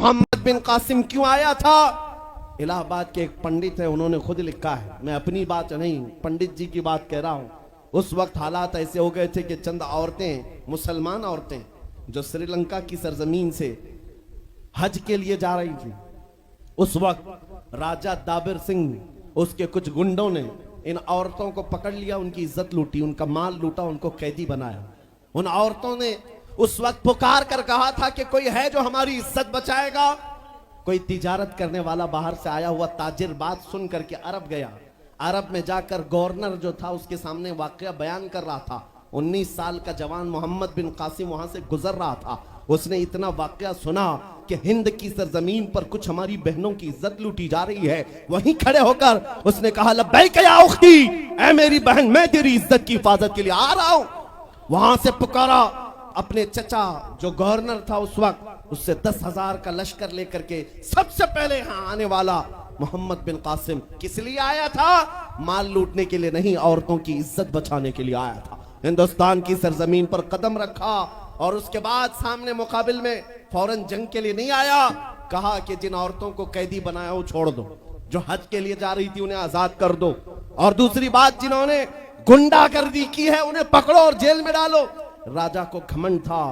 मोहम्मद बिन कासिम क्यों आया था? इलाहाबाद के एक पंडित है, उन्होंने खुद लिखा है, मैं अपनी बात नहीं पंडित जी की बात कह रहा हूं। उस वक्त हालात ऐसे हो गए थे कि चंद औरतें, मुसलमान औरतें जो श्रीलंका की सरजमीन से हज के लिए जा रही थी, उस वक्त राजा दाबिर सिंह उसके कुछ गुंडों ने इन औरतों को पकड़ लिया, उनकी इज्जत लूटी, उनका माल लूटा, उनको कैदी बनाया। उन औरतों ने उस वक्त पुकार कर कहा था कि कोई है जो हमारी इज्जत बचाएगा। कोई तिजारत करने वाला बाहर से आया हुआ ताजिर बात सुन करके अरब गया। अरब में जाकर गवर्नर जो था उसके सामने वाकया बयान कर रहा था। 19 साल का जवान मोहम्मद बिन कासिम वहां से गुजर रहा था। उसने इतना वाकया सुना कि हिंद की सरजमीन पर कुछ हमारी बहनों की इज्जत लूटी जा रही है। वहीं खड़े होकर उसने कहा, लब्बैक या उख्ती, ऐ मेरी बहन, मैं तेरी इज्जत की हिफाजत के लिए आ रहा हूं। वहां से पुकारा अपने चचा जो गवर्नर था उस वक्त, उससे 10,000 का लश्कर लेकर के सबसे पहले यहां आने वाला मोहम्मद बिन कासिम किस लिए आया था? माल लूटने के लिए नहीं, औरतों की इज्जत बचाने के लिए आया था। हिंदुस्तान की सरजमीन पर कदम रखा और उसके बाद सामने मुकाबिल में फौरन जंग के लिए नहीं आया। कहा कि जिन औरतों को कैदी बनाया वो छोड़ दो, जो हज के लिए जा रही थी उन्हें आजाद कर दो, और दूसरी बात, जिन्होंने गुंडागर्दी की है उन्हें पकड़ो और जेल में डालो। राजा को घमंड था,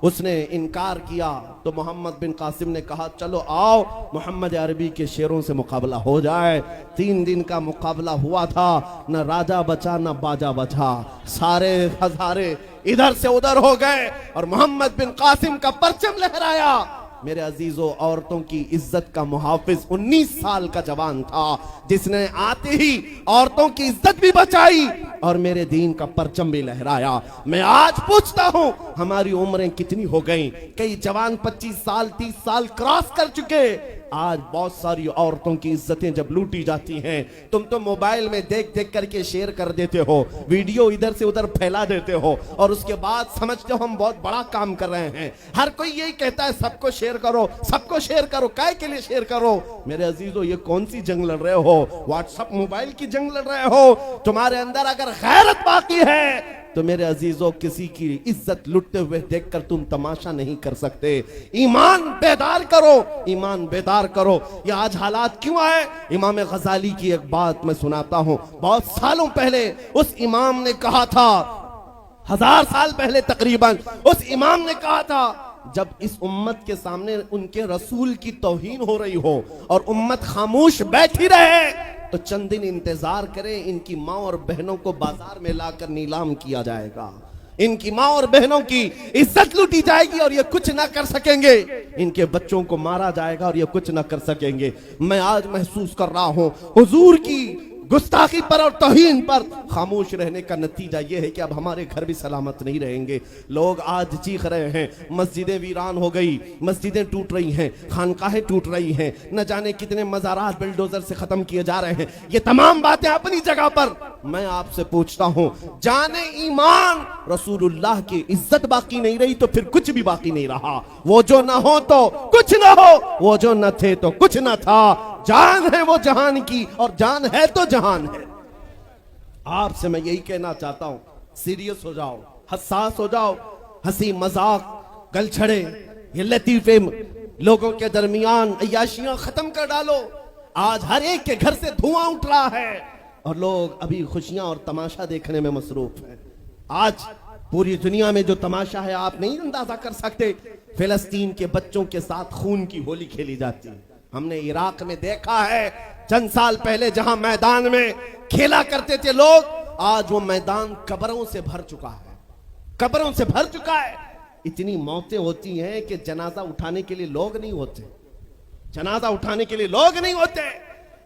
उसने इनकार किया तो मोहम्मद बिन कासिम ने कहा, चलो आओ मोहम्मद अरबी के शेरों से मुकाबला हो जाए। 3 दिन का मुकाबला हुआ था, न राजा बचा न बाजा बचा, सारे हजारे इधर से उधर हो गए और मोहम्मद बिन कासिम का परचम लहराया। मेरे अजीजों, औरतों की इज्जत का मुहाफिज 19 साल का जवान था, जिसने आते ही औरतों की इज्जत भी बचाई और मेरे दीन का परचम भी लहराया। मैं आज पूछता हूं, हमारी उम्रें कितनी हो गई? कई जवान 25 साल 30 साल क्रॉस कर चुके। आज बहुत सारी औरतों की इज्जतें जब लूटी जाती हैं, तुम तो मोबाइल में देख देख करके शेयर कर देते हो, वीडियो इधर से उधर फैला देते हो और उसके बाद समझते हो हम बहुत बड़ा काम कर रहे हैं। हर कोई यही कहता है सबको शेयर करो, सबको शेयर करो। काय के लिए शेयर करो? मेरे अजीजों, ये कौन सी जंग लड़ रहे हो? व्हाट्सएप मोबाइल की जंग लड़ रहे हो? तुम्हारे अंदर अगर गैरत बाकी है तो मेरे अजीजों, किसी की इज्जत लुटते हुए देखकर तुम तमाशा नहीं कर सकते। ईमान बेदार करो, ईमान बेदार करो। ये आज हालात क्यों आए? इमाम गजाली की एक बात मैं सुनाता हूं। बहुत सालों पहले उस इमाम ने कहा था, 1000 साल पहले तकरीबन, उस इमाम ने कहा था, जब इस उम्मत के सामने उनके रसूल की तौहीन हो रही हो और उम्मत खामोश बैठी रहे तो चंद दिन इंतजार करें, इनकी माँ और बहनों को बाजार में लाकर नीलाम किया जाएगा, इनकी माँ और बहनों की इज्जत लूटी जाएगी और ये कुछ ना कर सकेंगे, इनके बच्चों को मारा जाएगा और ये कुछ ना कर सकेंगे। मैं आज महसूस कर रहा हूं हुजूर की गुस्ताखी पर और तौहीन पर खामोश रहने का नतीजा यह है कि अब हमारे घर भी सलामत नहीं रहेंगे। लोग आज चीख रहे हैं, मस्जिदें वीरान हो गई, मस्जिदें टूट रही हैं, खानकाहें टूट रही हैं, न जाने कितने मज़ारात बिल्डोजर से खत्म किए जा रहे हैं। ये तमाम बातें अपनी जगह पर। मैं आपसे पूछता हूं, जाने ईमान रसूलुल्लाह की इज्जत बाकी नहीं रही तो फिर कुछ भी बाकी नहीं रहा। वो जो ना हो तो कुछ ना हो, वो जो न थे तो कुछ ना था। जान है वो जहान की और जान है तो जहान है। आपसे मैं यही कहना चाहता हूं, सीरियस हो जाओ, हसास हो जाओ। हंसी मजाक, गलछड़े, ये लतीफे लोगों के दरमियान अय्याशियां खत्म कर डालो। आज हर एक के घर से धुआं उठ रहा है और लोग अभी खुशियां और तमाशा देखने में मसरूफ हैं। आज पूरी दुनिया में जो तमाशा है आप नहीं अंदाजा कर सकते। फिलिस्तीन के बच्चों के साथ खून की होली खेली जाती है। हमने इराक में देखा है, चंद साल पहले जहां मैदान में खेला करते थे लोग, आज वो मैदान कब्रों से भर चुका है, कब्रों से भर चुका है। इतनी मौतें होती हैं कि जनाजा उठाने के लिए लोग नहीं होते, जनाजा उठाने के लिए लोग नहीं होते।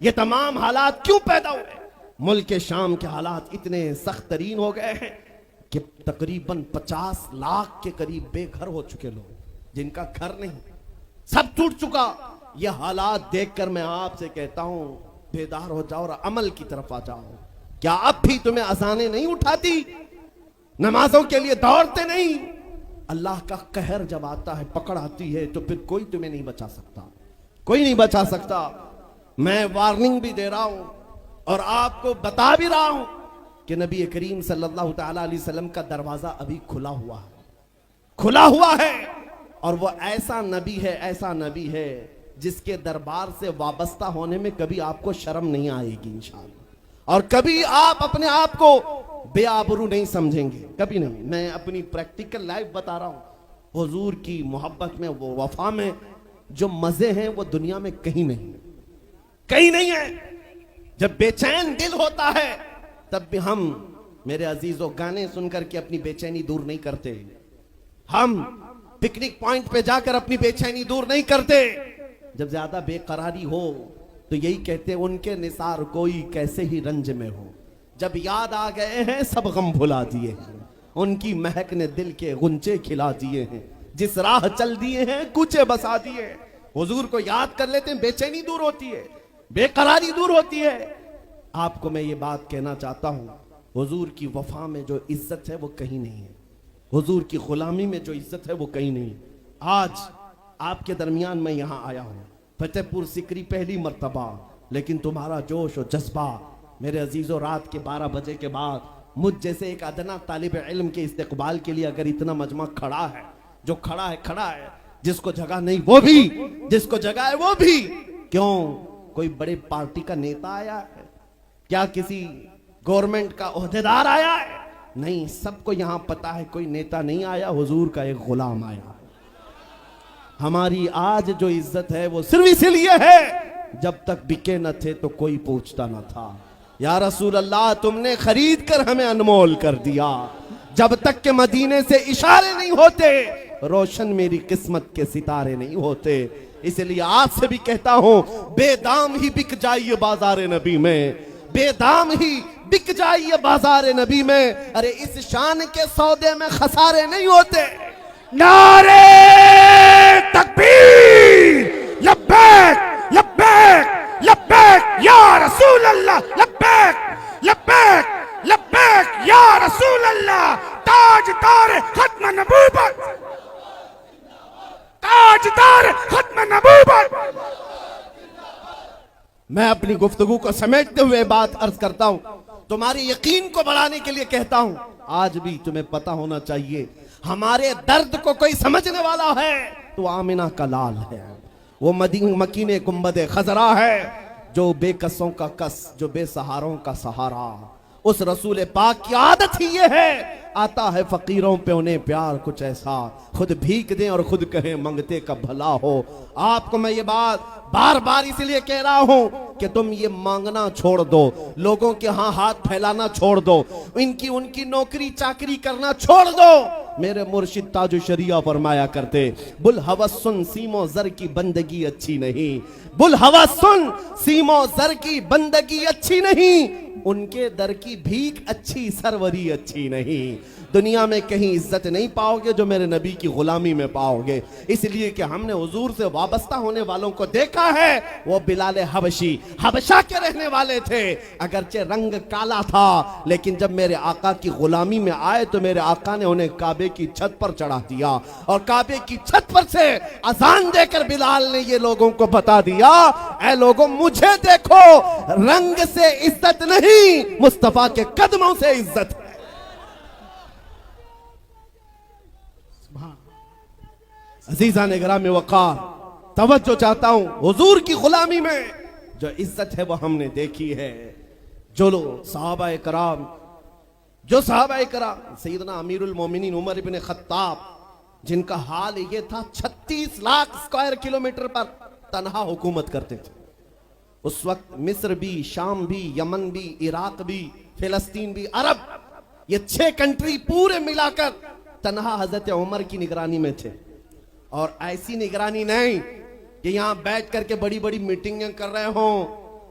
ये तमाम हालात क्यों पैदा हुए? मुल्क के शाम के हालात इतने सख्त तरीन हो गए हैं कि तकरीबन 50 लाख के करीब बेघर हो चुके लोग, जिनका घर नहीं, सब टूट चुका। ये हालात देखकर मैं आपसे कहता हूं, बेदार हो जाओ और अमल की तरफ आ जाओ। क्या अब भी तुम्हें अजानें नहीं उठाती? नमाजों के लिए दौड़ते नहीं? अल्लाह का कहर जब आता है, पकड़ आती है, तो फिर कोई तुम्हें नहीं बचा सकता, कोई नहीं बचा सकता। मैं वार्निंग भी दे रहा हूं और आपको बता भी रहा हूं कि नबी करीम सल्लल्लाहु अलैहि वसल्लम का दरवाजा अभी खुला हुआ है, खुला हुआ है। और वो ऐसा नबी है जिसके दरबार से वाबस्ता होने में कभी आपको शर्म नहीं आएगी इंशाअल्लाह, और कभी आप अपने आप को बेआबरू नहीं समझेंगे, कभी नहीं। मैं अपनी प्रैक्टिकल लाइफ बता रहा हूं। हुजूर की मोहब्बत में, वो वफा में जो मजे हैं वो दुनिया में कहीं नहीं है। जब बेचैन दिल होता है तब भी हम, मेरे अजीजों, गाने सुनकर के अपनी बेचैनी दूर नहीं करते। हम पिकनिक पॉइंट पे जाकर अपनी बेचैनी दूर नहीं करते। जब ज्यादा बेकरारी हो तो यही कहते हैं, उनके निसार कोई कैसे ही रंज में हो, जब याद आ गए हैं सब गम भुला दिए हैं, उनकी महक ने दिल के गुंचे खिला दिए हैं, जिस राह चल दिए हैं कूचे बसा दिए। हुजूर को याद कर लेते हैं, बेचैनी दूर होती है, बेकरारी दूर होती है। आपको मैं ये बात कहना चाहता हूं, हुजूर की वफा में जो इज्जत है वो कहीं नहीं है, हुजूर की गुलामी में जो इज्जत है वो कहीं नहीं। आज आपके दरमियान मैं यहां आया हूं, फतेहपुर सिकरी पहली मर्तबा, लेकिन तुम्हारा जोश और जज्बा मेरे अजीजों, रात के 12 बजे के बाद मुझ जैसे एक अदना तालिब इल्म के इस्तेकबाल के लिए अगर इतना मजमा खड़ा है, जो खड़ा है, जिसको जगह नहीं वो भी, जिसको जगह है वो भी, क्यों कोई बड़े पार्टी का नेता आया है क्या, किसी गवर्नमेंट का ओहदेदार आया है? नहीं, सबको यहां पता है कोई नेता नहीं आया, हुजूर का एक गुलाम आया। हमारी आज जो इज्जत है वो सिर्फ इसलिए है, जब तक बिके न थे तो कोई पूछता न था। या रसूल अल्लाह, तुमने खरीद कर हमें अनमोल कर दिया। जब तक के मदीने से इशारे नहीं होते, रोशन मेरी किस्मत के सितारे नहीं होते। इसलिए आज से भी कहता हूं, बेदाम ही बिक जाइए बाजार नबी में, बेदाम ही बिक जाइए बाजार नबी में। अरे इस शान के सौदे में खसारे नहीं होते। नारे तकबीर, लब्बैक लब्बैक लब्बैक या रसूल अल्लाह, लब्बैक लब्बैक लब्बैक या रसूल अल्लाह। ताजदार खत्म नबूवत, ताजदार खत्म नबूवत। मैं अपनी गुफ्तगू को समेटते हुए बात अर्ज करता हूं, तुम्हारे यकीन को बढ़ाने के लिए कहता हूं, आज भी तुम्हें पता होना चाहिए, हमारे दर्द को कोई समझने वाला है तो आमिना का लाल है, वो मकीने गुंबदे खजरा है, जो बेकसों का कस, जो बेसहारों का सहारा। उस रसूल पाक की आदत ही ये है, आता है फकीरों पे उन्हें प्यार कुछ ऐसा, खुद भीख दें और खुद कहें मंगते का भला हो। आपको मैं ये बात बार बार इसलिए कह रहा हूं कि तुम ये मांगना छोड़ दो, लोगों के यहाँ हाथ फैलाना छोड़ दो, इनकी उनकी नौकरी चाकरी करना छोड़ दो। मेरे मुर्शिद ताजु शरिया फरमाया करते, बुल हवस सुन सीमो जर की बंदगी अच्छी नहीं, बुल हवस सुन सीमो जर की बंदगी अच्छी नहीं, उनके दर की भीख अच्छी, सरवरी अच्छी नहीं। दुनिया में कहीं इज्जत नहीं पाओगे जो मेरे नबी की गुलामी में पाओगे। इसलिए कि हमने हुजूर से वाबस्ता होने वालों को देखा है, वो बिलाल हबशी हबशा के रहने वाले थे, अगरचे रंग काला था, लेकिन जब मेरे आका की गुलामी में आए तो मेरे आका ने उन्हें काबे की छत पर चढ़ा दिया, और काबे की छत पर से अजान देकर बिलाल ने ये लोगों को बता दिया, ऐ लोगों मुझे देखो, रंग से इज्जत नहीं, मुस्तफा के कदमों से इज्जत है। अजीजा ने ग्राम वक़ार, तवज्जो चाहता हूं, हुजूर की गुलामी में जो इज्जत है वो हमने देखी है। जो लोग सहाबा कराम, जो सहाबा कराम, सैयदना अमीरुल मोमिनीन उमर इब्न खत्ताब, जिनका हाल ये था 36 लाख स्क्वायर किलोमीटर पर तनहा हुकूमत करते थे। उस वक्त मिस्र भी, शाम भी, यमन भी, इराक भी, फिलिस्तीन भी, अरब, ये 6 कंट्री पूरे मिलाकर तनहा हजरत उमर की निगरानी में थे। और ऐसी निगरानी नहीं कि यहां बैठ करके बड़ी बड़ी मीटिंगें कर रहे हो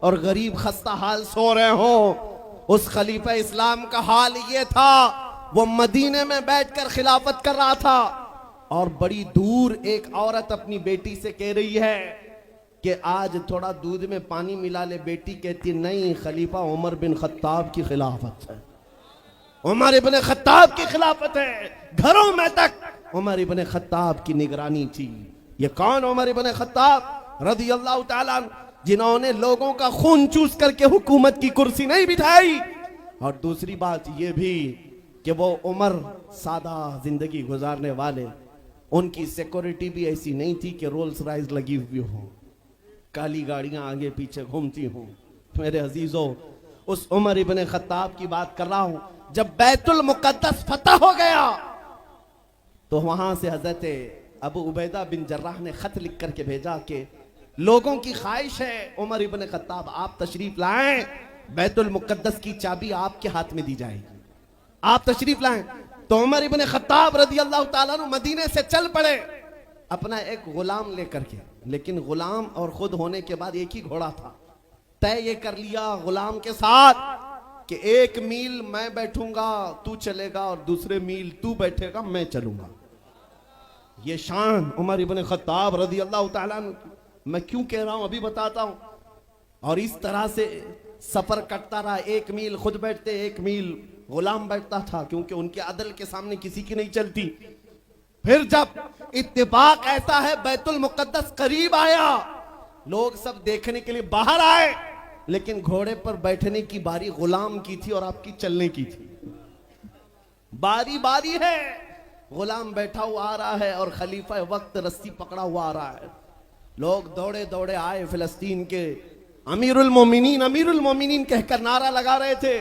और गरीब खस्ता हाल सो रहे हो। उस खलीफा इस्लाम का हाल ये था, वो मदीने में बैठकर खिलाफत कर रहा था, और बड़ी दूर एक औरत अपनी बेटी से कह रही है कि आज थोड़ा दूध में पानी मिला ले। बेटी कहती नहीं, खलीफा उमर बिन खत्ताब की खिलाफत है, उमर इब्न खत्ताब की खिलाफत है। घरों में तक उमर इब्न खत्ताब की निगरानी थी। ये कौन उमर इब्न खत्ताब रज़ियल्लाहु ताला, जिन्होंने लोगों का खून चूस करके हुकूमत की कुर्सी नहीं बिठाई। और दूसरी बात ये भी कि वो उमर सादा जिंदगी गुजारने वाले, उनकी सिक्योरिटी भी ऐसी नहीं थी कि रोल्स रॉयस लगी हुई हो, काली गाड़ियां आगे पीछे घूमती हूं। मेरे अजीजों, उस उमर इब्ने खत्ताब की बात कर रहा हूं, जब बैतुल मुकद्दस फतह हो गया तो वहां से हजरत अबू उबैदा बिन जर्राह ने खत लिख करके भेजा कि लोगों की ख्वाहिश है उमर इब्ने खत्ताब आप तशरीफ लाएं, बैतुल मुकद्दस की चाबी आपके हाथ में दी जाएगी, आप तशरीफ लाएं। तो उमर इब्ने खत्ताब रदी अल्लाह ताला अन्हु मदीने से चल पड़े अपना एक गुलाम लेकर के। लेकिन गुलाम और खुद होने के बाद एक ही घोड़ा था। तय ये कर लिया गुलाम के साथ कि 1 मील मैं बैठूंगा तू चलेगा और दूसरे मील तू बैठेगा मैं चलूंगा। ये शान उमर इब्ने खत्ताब रदी अल्लाह ताला अन्हु की। मैं क्यों कह रहा हूं अभी बताता हूं। और इस तरह से सफर कटता रहा, 1 मील खुद बैठते 1 मील गुलाम बैठता था, क्योंकि उनके अदल के सामने किसी की नहीं चलती। फिर जब इत्तेफाक ऐसा है बैतुल मुकद्दस करीब आया, लोग सब देखने के लिए बाहर आए, लेकिन घोड़े पर बैठने की बारी गुलाम की थी और आपकी चलने की थी। बारी बारी है, गुलाम बैठा हुआ आ रहा है और खलीफा वक्त रस्सी पकड़ा हुआ आ रहा है। लोग दौड़े दौड़े आए, फिलिस्तीन के अमीरुल मोमिनीन कहकर नारा लगा रहे थे।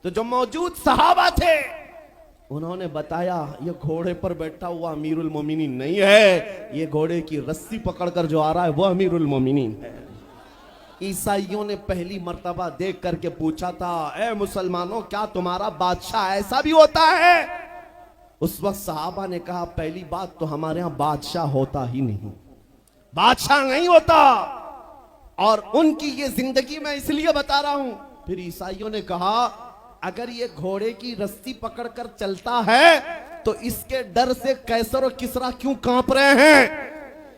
तो जो मौजूद सहाबा थे उन्होंने बताया ये घोड़े पर बैठा हुआ अमीरुल मोमिनीन नहीं है, ये घोड़े की रस्सी पकड़कर जो आ रहा है वो अमीरुल मोमिनीन है। ईसाइयों ने पहली मर्तबा देख करके पूछा था, ए मुसलमानों क्या तुम्हारा बादशाह ऐसा भी होता है? उस वक्त सहाबा ने कहा पहली बात तो हमारे यहां बादशाह होता ही नहीं, बादशाह नहीं होता। और उनकी ये जिंदगी मैं इसलिए बता रहा हूं। फिर ईसाइयों ने कहा अगर ये घोड़े की रस्सी पकड़कर चलता है तो इसके डर से कैसर और किसरा क्यों कांप रहे हैं?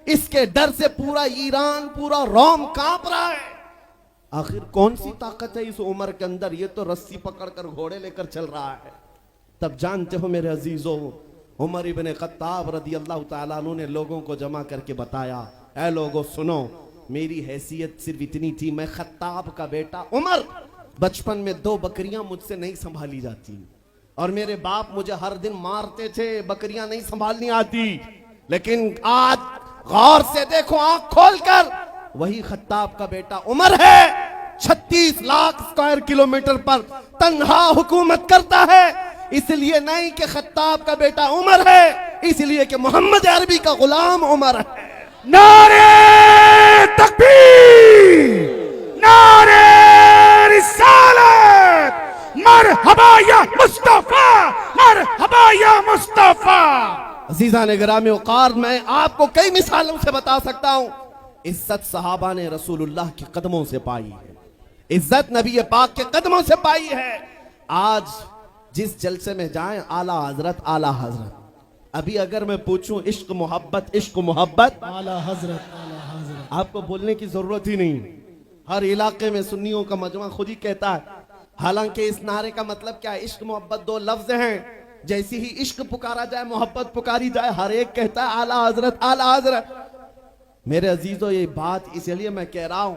इसके डर से पूरा ईरान, पूरा रोम कांप रहा है। आखिर कौन सी ताकत है इस उमर के अंदर? ये तो रस्सी पकड़कर घोड़े लेकर चल रहा है। तब जानते हो मेरे अजीजों, उमर इब्ने खत्ताब रदी अल्लाह ताला अन्हु ने लोगों को जमा करके बताया, ऐ लोगों सुनो, मेरी हैसियत सिर्फ इतनी थी, मैं खत्ताब का बेटा उमर, बचपन में 2 बकरियां मुझसे नहीं संभाली जाती और मेरे बाप मुझे हर दिन मारते थे, बकरियां नहीं संभालनी आती। लेकिन आज गौर से देखो, आंख खोलकर, वही खत्ताब का बेटा उमर है। 36 लाख स्क्वायर किलोमीटर पर तन्हा हुकूमत करता है। इसलिए नहीं कि खत्ताब का बेटा उमर है, इसलिए कि मोहम्मद अरबी का गुलाम उमर है। नारे तकबीर, नारे रिसालत, मरहबा या मुस्तफा, मरहबा या मुस्तफा। अजीजा ने गिरामी औकार, मैं आपको कई मिसालों से बता सकता हूं। इज्जत सहाबा ने रसूलुल्लाह के कदमों से पाई है, इज्जत नबी पाक के कदमों से पाई है। आज जिस जलसे में जाएं, आला हजरत आला हजरत। अभी अगर मैं पूछूं इश्क मोहब्बत, इश्क मोहब्बत, आला हजरत आला हजरत, आपको बोलने की जरूरत ही नहीं। हर इलाके में सुन्नियों का मजमा खुद ही कहता है। हालांकि इस नारे का मतलब क्या है? इश्क मोहब्बत 2 लफ्ज हैं। जैसे ही इश्क पुकारा जाए, मोहब्बत पुकारी जाए, हर एक कहता है आला हजरत आला हजरत। मेरे अजीजों, ये बात इसलिए मैं कह रहा हूं,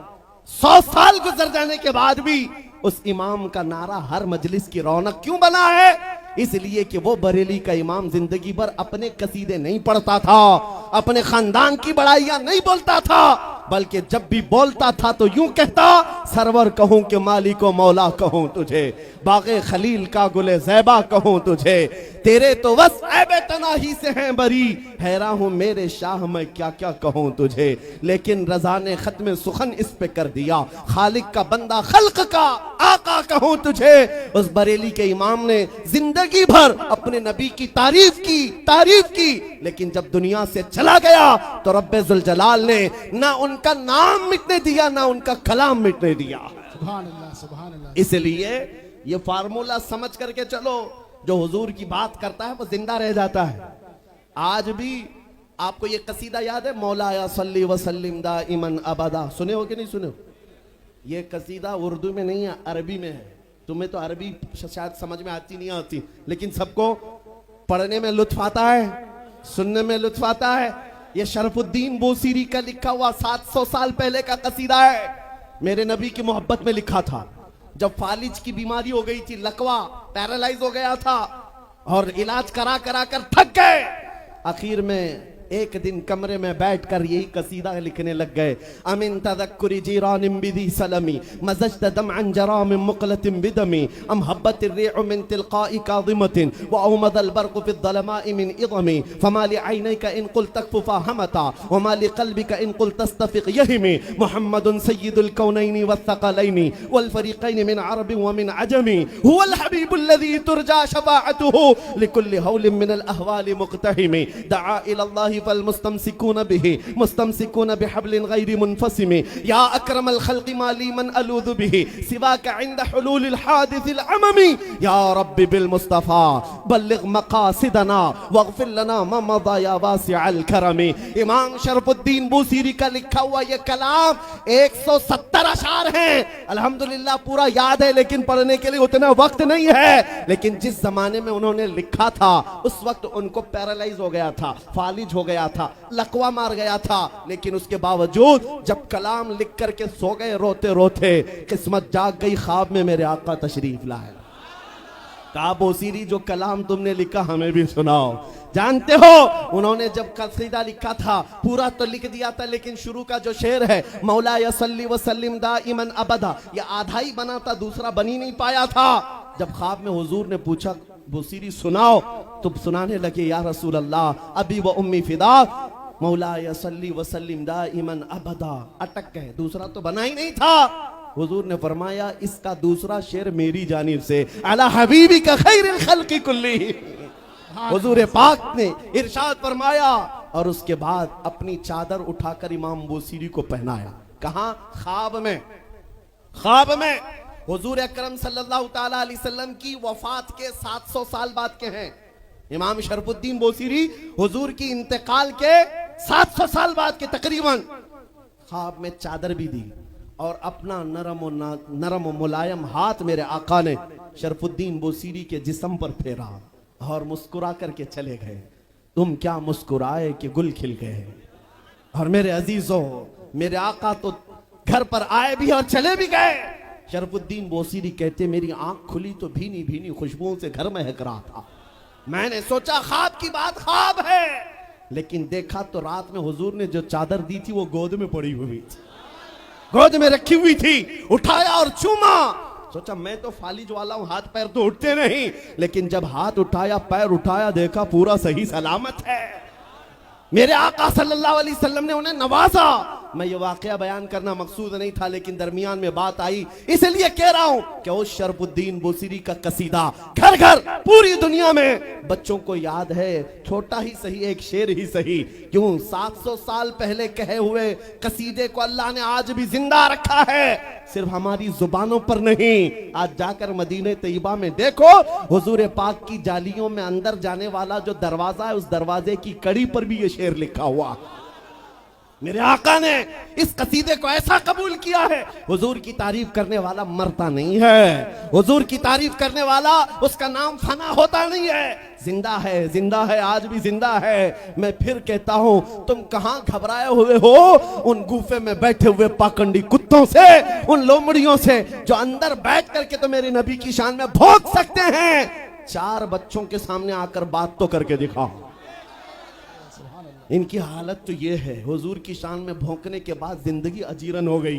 100 साल गुजर जाने के बाद भी उस इमाम का नारा हर मजलिस की रौनक क्यों बना है? इसलिए कि वो बरेली का इमाम जिंदगी भर अपने कसीदे नहीं पढ़ता था, अपने खानदान की बड़ाइयां नहीं बोलता था, बल्कि जब भी बोलता था तो यूं कहता, सरवर कहूं कि मालिको मौला कहूं तुझे, बागे खलील का गुले ज़ैबा कहूं तुझे, तेरे तो बस ऐबे तनाही से हैं बरी, हैरान हूं मेरे शाह मैं क्या क्या कहूं तुझे। लेकिन रजा ने खत्म सुखन इस पे कर दिया, खालिक का बंदा खल्क का आका कहूं तुझे। उस बरेली के इमाम ने जिंदगी भर अपने नबी की तारीफ की, लेकिन जब दुनिया से चला गया तो रब्बे जुल जलाल ने ना उनका नाम मिटने दिया, ना उनका कलाम मिटने दिया। सुभान अल्लाह, सुभान अल्लाह। इसलिए ये फार्मूला समझ करके चलो, जो हुजूर की बात करता है वो जिंदा रह जाता है। आज भी आपको ये कसीदा याद है, मौलाया सल्ली वसल्लिम दाइमन अबदा, सुने हो कि नहीं सुने हो? ये कसीदा उर्दू में नहीं है, अरबी में है। तुम्हें तो अरबी शायद समझ में आती नहीं आती, लेकिन सबको पढ़ने में लुत्फ आता है, सुनने में लुत्फ आता है। ये शरफुद्दीन बोसीरी का लिखा हुआ 700 साल पहले का कसीदा है। मेरे नबी की मोहब्बत में लिखा था। जब फालिज की बीमारी हो गई थी, लकवा, पैरालाइज हो गया था और इलाज करा करा कर थक गए, आखिर में एक दिन कमरे में बैठकर यही कसीदा लिखने लग गए। अमिन तदक्कुरी जीरानिम बिदी सलमी मज़ज्त दमअन जरामिम मुक़लतिम बिदमी अम हब्बत अर्रीउ मिन तिलक़ाई काज़िमतिन व औमदल बर्क़ु फ़िद्ज़लमाइ मिन इज़मी फमा लिअयनैका इन क़ुल तकफ़ु फ़हमता व मा लिक़ल्बिका इन क़ुल तस्तफ़िक़ यहिमी मुहम्मदुन सय्यिदुल कौनैनि वस्सक़लैनि वल फ़रीक़ैनि मिन अरबिन व मिन अजमी हुवल हबीबुल्लज़ी तुरजा शफ़ाअतुहु लिकुल्लि हौलिन मिनल अहवालि मुक़तहिमी दआ इलल्लाहि फल मुस्तमसिकून बिही मुस्तमसिकून बिहब्लिन गैरि मुनफसिमी या अक्रमल खल्क़ि माली मन अलूज़ु बिही सिवाका इंद हुलूलिल हादिसिल अममी या रब्बी बिल मुस्तफ़ा बल्लिग़ मक़ासिदना वग़फ़िर लना मा मज़ा या वासिअल करमी। इमाम शरफुद्दीन बूसीरी का लिखा हुआ ये कलाम 170 अशार हैं। अल्हम्दुलिल्लाह पूरा याद है, लेकिन पढ़ने के लिए उतना वक्त नहीं है। लेकिन जिस जमाने में उन्होंने लिखा था उस वक्त उनको पैरालाइज हो गया था, फालिज हो गया था, लकवा मार गया था। लेकिन उसके बावजूद जब कलाम लिख करके सो गए रोते रोते, किस्मत जाग गई, ख्वाब में मेरे आका तशरीफ लाए। कहा बूसीरी जो कलाम तुमने लिखा हमें भी सुनाओ। जानते हो उन्होंने जब कसीदा लिखा था पूरा तो लिख दिया था, लेकिन शुरू का जो शेर है मौला या सल्ली व सल्लिम दाइमन अबदा, ये आधा ही बना था, दूसरा बन ही नहीं पाया था। जब ख्वाब में हुजूर ने पूछा बूसीरी सुनाओ, तो सुनाने लगे या रसूल अल्लाह अबी व उम्मी फिदा मौला या सल्ली व सल्लिम दाइमन अबदा। अटक गए, दूसरा तो बना ही नहीं था। हुजूर ने फरमाया इसका दूसरा शेर मेरी जानिब से अला हबीबी का खैरिल खल्क़ि कुल्ली। हुजूर पाक ने इरशाद फरमाया और उसके बाद अपनी चादर उठाकर इमाम बूसीरी को पहनाया। कहां? ख्वाब में। ख्वाब में हुजूर अकरम सल्लल्लाहु ताला अलैहि वसल्लम की वफात के 700 साल बाद के हैं इमाम शरफुद्दीन बूसीरी। हुजूर की इंतकाल के 700 साल बाद के तकरीबन ख्वाब में चादर भी दी और अपना नरम और मुलायम हाथ मेरे आका ने शरफुद्दीन बूसीरी के जिस्म पर फेरा और मुस्कुरा करके चले गए। तुम क्या मुस्कुराए कि गुल खिल गए। और मेरे अजीजों, मेरे आका तो घर पर आए भी और चले भी गए। शरफुद्दीन बूसीरी कहते मेरी आंख खुली तो भीनी भीनी खुशबुओं से घर महक रहा था। मैंने सोचा ख्वाब की बात ख्वाब है, लेकिन देखा तो रात में हुजूर ने जो चादर दी थी वो गोद में पड़ी हुई थी, गोद में रखी हुई थी। उठाया और चूमा। सोचा मैं तो फालिज वाला हूं, हाथ पैर तो उठते नहीं, लेकिन जब हाथ उठाया, पैर उठाया, देखा पूरा सही सलामत है। मेरे आका सल्लल्लाहु अलैहि वसल्लम ने उन्हें नवाजा। मैं ये वाकया बयान करना मकसूद नहीं था, लेकिन दरमियान में बात आई, इसलिए कह रहा हूं कि उस शरफुद्दीन बूसीरी का कसीदा घर घर पूरी दुनिया में बच्चों को याद है। छोटा ही सही, एक शेर ही सही, क्यों 700 साल पहले कहे हुए कसीदे को अल्लाह ने आज भी जिंदा रखा है, सिर्फ हमारी जुबानों पर नहीं। आज जाकर मदीने तैयबा में देखो, हुजूर पाक की जालियों में अंदर जाने वाला जो दरवाजा है, उस दरवाजे की कड़ी पर भी ये शेर लिखा हुआ। मेरे आका ने इस कसीदे को ऐसा कबूल किया है, हुजूर की तारीफ करने वाला मरता नहीं है, हुजूर की तारीफ करने वाला उसका नाम फना होता नहीं है। जिंदा है, जिंदा है, आज भी जिंदा है। मैं फिर कहता हूं, तुम कहां घबराए हुए हो उन गुफे में बैठे हुए पाखंडी कुत्तों से, उन लोमड़ियों से जो अंदर बैठ करके तो मेरे नबी की शान में भौंक सकते हैं। 4 बच्चों के सामने आकर बात तो करके दिखाओ। इनकी हालत तो ये है, हुजूर की शान में भौंकने के बाद जिंदगी अजीरन हो गई,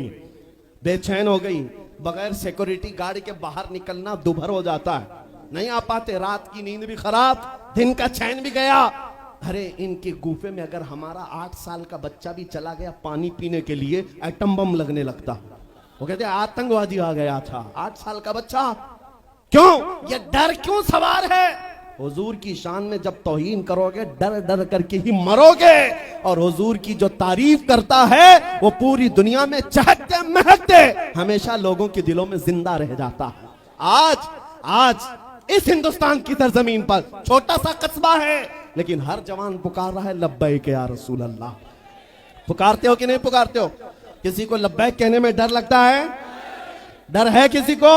बेचैन हो गई। बगैर सिक्योरिटी गार्ड के बाहर निकलना दुभर हो जाता है, नहीं आ पाते। रात की नींद भी खराब, दिन का चैन भी गया। अरे इनके गुफे में अगर हमारा 8 साल का बच्चा भी चला गया पानी पीने के लिए, एटम बम लगने लगता। वो कहते आतंकवादी आ गया था। 8 साल का बच्चा, क्यों? ये डर क्यों सवार है? हुजूर की शान में जब तौहीन करोगे, डर डर करके ही मरोगे। और हुजूर की जो तारीफ करता है वो पूरी दुनिया में चहकते महकते हमेशा लोगों के दिलों में जिंदा रह जाता है। आज इस हिंदुस्तान की सरजमीन पर छोटा सा कस्बा है, लेकिन हर जवान पुकार रहा है लब्बैक या रसूल अल्लाह। पुकारते हो कि नहीं पुकारते हो? किसी को लब्बैक कहने में डर लगता है? डर है किसी को?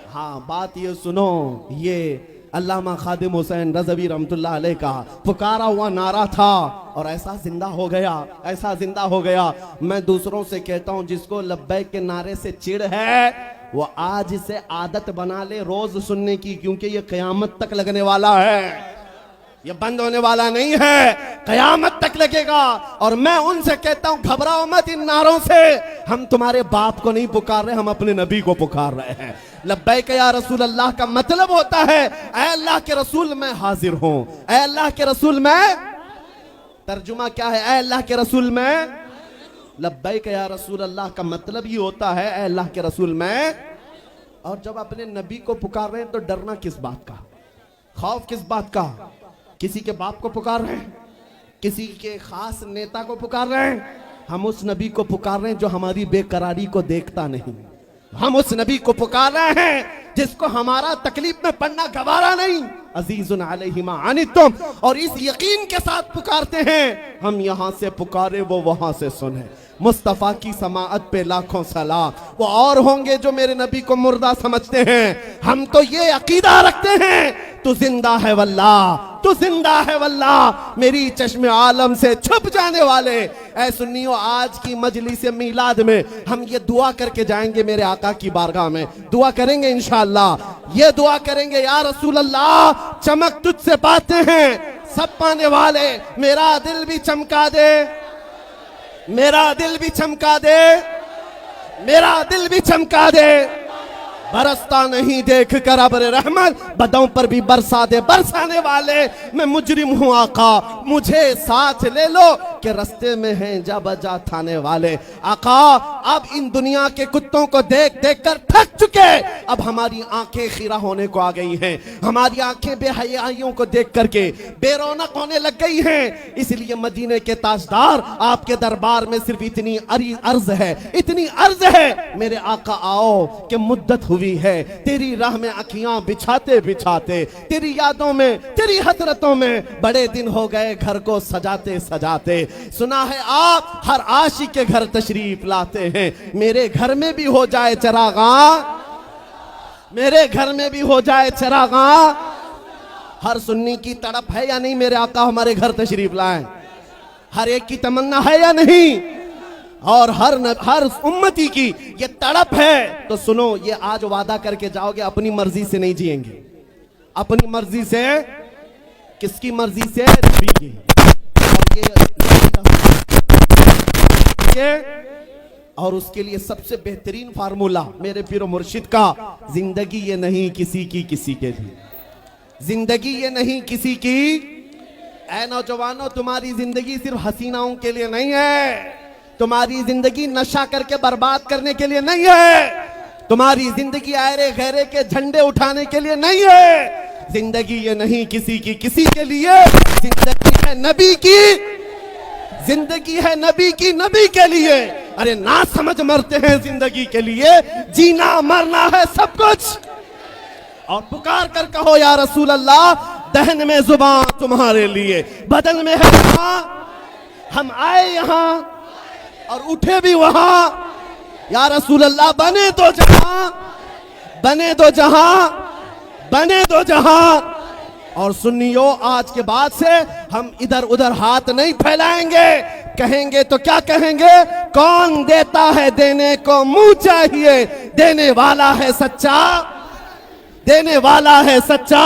हाँ, बात ये सुनो, ये अल्लामा खादिम हुसैन रज़वी रहमतुल्लाह अलैह का पुकारा हुआ नारा था और ऐसा जिंदा हो गया, ऐसा जिंदा हो गया। मैं दूसरों से कहता हूं, जिसको लब्बैक के नारे से चिढ़ है वो आज से आदत बना ले रोज सुनने की, क्योंकि ये क़यामत तक लगने वाला है। ये बंद होने वाला नहीं है, कयामत तक लगेगा। और मैं उनसे कहता हूं घबराओ मत इन नारों से। हम तुम्हारे बाप को नहीं पुकार रहे, हम अपने नबी को पुकार रहे हैं। लब्बैक या रसूल अल्लाह का मतलब होता है ऐ अल्लाह के रसूल मैं हाजिर हूं, ऐ अल्लाह के रसूल मैं। तर्जुमा क्या है ऐ अल्लाह के रसूल मैं? लब्बैक या रसूल अल्लाह का मतलब ही होता है ऐ अल्लाह के रसूल मैं। और जब अपने नबी को पुकार रहे हैं तो डरना किस बात का, खौफ किस बात का? किसी के बाप को पुकार रहे हैं, किसी के खास नेता को पुकार रहे हैं? हम उस नबी को पुकार रहे हैं जो हमारी बेकरारी को देखता नहीं। हम उस नबी को पुकार रहे हैं जिसको हमारा तकलीफ में पड़ना गवारा नहीं। अजीजुन अलैहि मा अनितुम, और इस यकीन के साथ पुकारते हैं हम यहां से पुकारे वो वहां से सुने। मुस्तफ़ा की समाअत पे लाखों सलाम। वो और होंगे जो मेरे नबी को मुर्दा समझते हैं, हम तो ये अकीदा रखते हैं तू जिंदा है वल्लाह, तू जिंदा है वल्लाह। मेरी चश्मे आलम से छुप जाने वाले ऐ सुन्नियों, आज की मजलिस मीलाद में हम ये दुआ करके जाएंगे मेरे आका की बारगाह में। दुआ करेंगे इंशाअल्लाह, ये दुआ करेंगे या रसूल अल्लाह चमक तुझसे पाते हैं सब पाने वाले, मेरा दिल भी चमका दे, मेरा दिल भी चमका दे, मेरा दिल भी चमका दे। बरसता नहीं देख कर अब्र रहमत, बदों पर भी बरसा दे बरसाने वाले। मैं मुजरिम हूँ आका मुझे साथ ले लो, के रास्ते में हैं जा बजा थाने वाले। आका अब इन दुनिया के कुत्तों को देख देख कर थक चुके, अब हमारी आंखें खीरा होने को आ गई हैं, हमारी आंखें बेहयाइयों को देख करके बेरौनक होने लग गई हैं। इसलिए मदीने के ताजदार आपके दरबार में सिर्फ इतनी अर्ज है, इतनी अर्ज है मेरे आका आओ कि मुद्दत हुई है तेरी राह में अखियां बिछाते बिछाते, तेरी यादों में तेरी हसरतों में बड़े दिन हो गए घर को सजाते सजाते। सुना है आप हर आशिक के घर तशरीफ लाते हैं, मेरे घर में भी हो जाए चरागा, मेरे घर में भी हो जाए चरागा। हर सुन्नी की तड़प है या नहीं मेरे आका हमारे घर तशरीफ लाएं? हर एक की तमन्ना है या नहीं? और हर उम्मती की ये तड़प है। तो सुनो, ये आज वादा करके जाओगे अपनी मर्जी से नहीं जिएंगे, अपनी मर्जी से। किसकी मर्जी से? नबी की। और उसके लिए सबसे बेहतरीन फार्मूला मेरे पीरो मुर्शिद का, जिंदगी ये नहीं किसी की किसी के लिए, जिंदगी ये नहीं किसी की। ऐ नौजवानों, तुम्हारी जिंदगी सिर्फ हसीनाओं के लिए नहीं है, तुम्हारी जिंदगी नशा करके बर्बाद करने के लिए नहीं है, तुम्हारी जिंदगी आयरे गहरे के झंडे उठाने के लिए नहीं है। जिंदगी ये नहीं किसी की किसी के लिए, जिंदगी है नबी की, जिंदगी है नबी की नबी के लिए। अरे ना समझ मरते हैं जिंदगी के लिए, जीना मरना है सब कुछ। और पुकार कर कहो या रसूल अल्लाह, दहन में जुबान तुम्हारे लिए, बदन में है जहां, हम आए यहां और उठे भी वहां। या रसूल अल्लाह बने तो जहां, बने तो जहां, बने तो जहां। और सुनियो, आज के बाद से हम इधर उधर हाथ नहीं फैलाएंगे। कहेंगे तो क्या कहेंगे? कौन देता है देने को मुंह चाहिए, देने वाला है सच्चा, देने वाला है सच्चा।